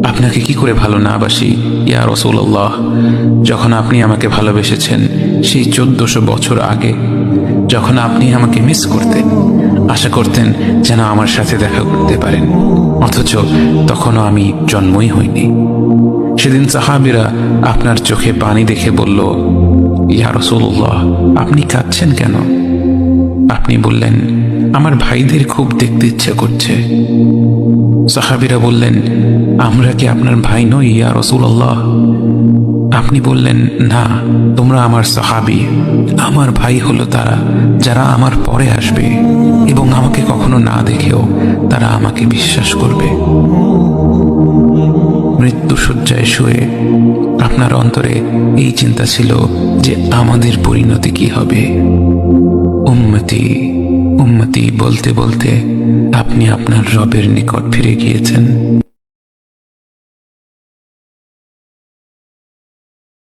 আপনাকে কি করে ভালো না বাসি ইয়া রাসূলুল্লাহ। যখন আপনি আমাকে ভালোবেসেছেন সেই 1400 বছর আগে, যখন আপনি আমাকে মিস করতেন, আশা করতেন যেন আমার সাথে দেখা করতে পারেন, অথচ তখনও আমি জন্মই হইনি। সেদিন সাহাবীরা আপনার চোখে পানি দেখে বলল, ইয়া রাসূলুল্লাহ, আপনি কাঁদছেন কেন? আপনি বললেন, আমার ভাইদের খুব দেখতে ইচ্ছে করছে। সাহাবীরা বললেন, আমরা কি আপনার ভাই নই ইয়া রাসূলুল্লাহ? আপনি বললেন, না, তোমরা আমার সাহাবী। আমার ভাই হলো তারা যারা আমার পরে আসবে এবং আমাকে কখনো না দেখেও তারা আমাকে বিশ্বাস করবে। মৃত্যু শয্যায় শুয়ে আপনার অন্তরে এই চিন্তা ছিল যে আমাদের পরিণতি কি হবে। উম্মতি উম্মতি বলতে বলতে আপনি আপনার রবের নিকট ফিরে গিয়েছেন।